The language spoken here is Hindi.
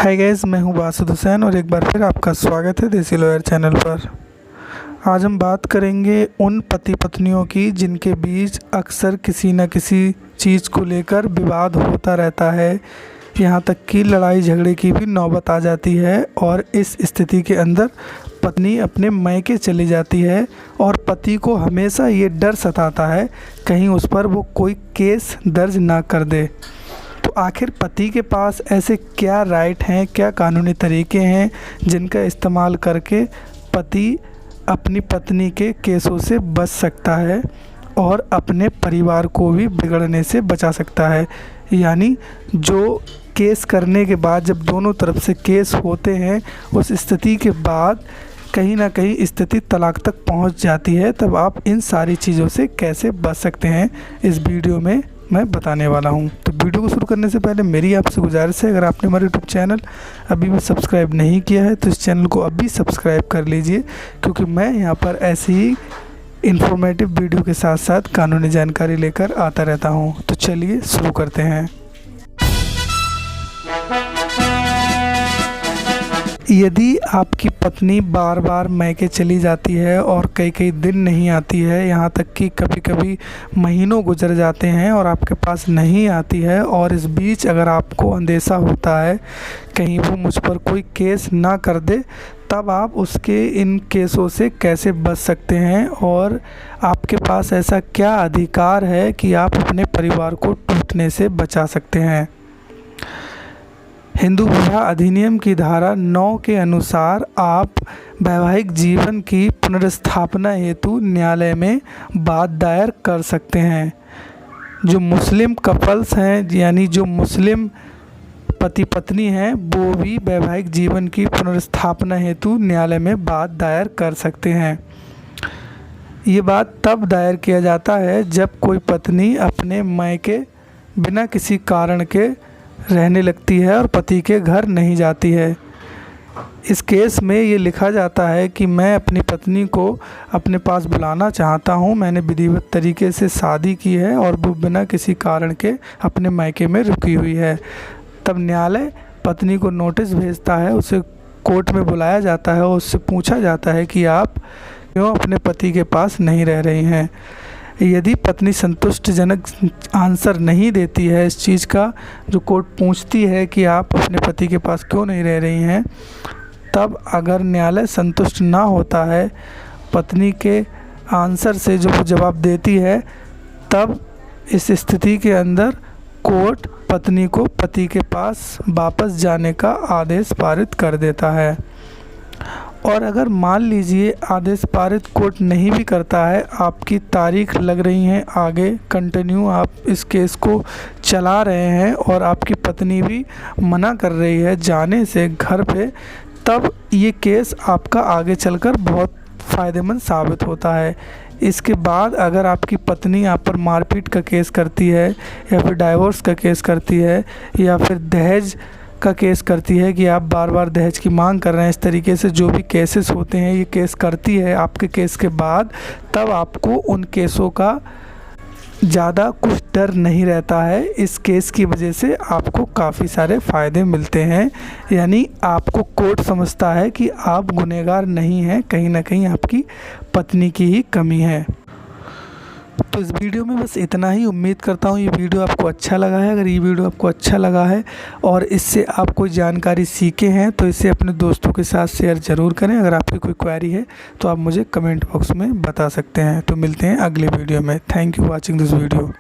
हाय गाइस, मैं हूं बासुद हुसैन और एक बार फिर आपका स्वागत है देसी लॉयर चैनल पर। आज हम बात करेंगे उन पति पत्नियों की जिनके बीच अक्सर किसी न किसी चीज़ को लेकर विवाद होता रहता है, यहाँ तक कि लड़ाई झगड़े की भी नौबत आ जाती है। और इस स्थिति के अंदर पत्नी अपने मायके चली जाती है और पति को हमेशा ये डर सताता है कहीं उस पर वो कोई केस दर्ज ना कर दे। तो आखिर पति के पास ऐसे क्या राइट हैं, क्या कानूनी तरीके हैं जिनका इस्तेमाल करके पति अपनी पत्नी के केसों से बच सकता है और अपने परिवार को भी बिगड़ने से बचा सकता है। यानी जो केस करने के बाद जब दोनों तरफ से केस होते हैं, उस स्थिति के बाद कहीं ना कहीं स्थिति तलाक तक पहुंच जाती है, तब आप इन सारी चीज़ों से कैसे बच सकते हैं इस वीडियो में मैं बताने वाला हूं। तो वीडियो को शुरू करने से पहले मेरी आपसे गुजारिश है, अगर आपने हमारे यूट्यूब चैनल अभी भी सब्सक्राइब नहीं किया है तो इस चैनल को अभी सब्सक्राइब कर लीजिए, क्योंकि मैं यहां पर ऐसी ही इन्फॉर्मेटिव वीडियो के साथ साथ कानूनी जानकारी लेकर आता रहता हूं। तो चलिए शुरू करते हैं। यदि आपकी पत्नी बार बार मायके चली जाती है और कई कई दिन नहीं आती है, यहाँ तक कि कभी कभी महीनों गुजर जाते हैं और आपके पास नहीं आती है, और इस बीच अगर आपको अंदेशा होता है कहीं वो मुझ पर कोई केस ना कर दे, तब आप उसके इन केसों से कैसे बच सकते हैं और आपके पास ऐसा क्या अधिकार है कि आप अपने परिवार को टूटने से बचा सकते हैं। हिंदू विवाह अधिनियम की धारा 9 के अनुसार आप वैवाहिक जीवन की पुनर्स्थापना हेतु न्यायालय में बात दायर कर सकते हैं। जो मुस्लिम कपल्स हैं, यानी जो मुस्लिम पति पत्नी हैं, वो भी वैवाहिक जीवन की पुनर्स्थापना हेतु न्यायालय में बात दायर कर सकते हैं। ये बात तब दायर किया जाता है जब कोई पत्नी अपने मायके बिना किसी कारण के रहने लगती है और पति के घर नहीं जाती है। इस केस में ये लिखा जाता है कि मैं अपनी पत्नी को अपने पास बुलाना चाहता हूँ, मैंने विधिवत तरीके से शादी की है और वो बिना किसी कारण के अपने मायके में रुकी हुई है। तब न्यायालय पत्नी को नोटिस भेजता है, उसे कोर्ट में बुलाया जाता है और उससे पूछा जाता है कि आप क्यों अपने पति के पास नहीं रह रही हैं। यदि पत्नी संतुष्टिजनक आंसर नहीं देती है इस चीज़ का, जो कोर्ट पूछती है कि आप अपने पति के पास क्यों नहीं रह रही हैं, तब अगर न्यायालय संतुष्ट ना होता है पत्नी के आंसर से जो वो जवाब देती है, तब इस स्थिति के अंदर कोर्ट पत्नी को पति के पास वापस जाने का आदेश पारित कर देता है। और अगर मान लीजिए आदेश पारित कोर्ट नहीं भी करता है, आपकी तारीख लग रही है आगे, कंटिन्यू आप इस केस को चला रहे हैं और आपकी पत्नी भी मना कर रही है जाने से घर पे, तब ये केस आपका आगे चलकर बहुत फ़ायदेमंद साबित होता है। इसके बाद अगर आपकी पत्नी आप पर मारपीट का केस करती है या फिर डाइवोर्स का केस करती है या फिर दहेज का केस करती है कि आप बार बार दहेज की मांग कर रहे हैं, इस तरीके से जो भी केसेस होते हैं ये केस करती है आपके केस के बाद, तब आपको उन केसों का ज़्यादा कुछ डर नहीं रहता है। इस केस की वजह से आपको काफ़ी सारे फ़ायदे मिलते हैं, यानी आपको कोर्ट समझता है कि आप गुनहगार नहीं हैं, कहीं ना कहीं आपकी पत्नी की ही कमी है। तो इस वीडियो में बस इतना ही। उम्मीद करता हूँ ये वीडियो आपको अच्छा लगा है। अगर ये वीडियो आपको अच्छा लगा है और इससे आप कोई जानकारी सीखे हैं तो इसे अपने दोस्तों के साथ शेयर ज़रूर करें। अगर आपकी कोई क्वेरी है तो आप मुझे कमेंट बॉक्स में बता सकते हैं। तो मिलते हैं अगले वीडियो में। Thank you watching this video.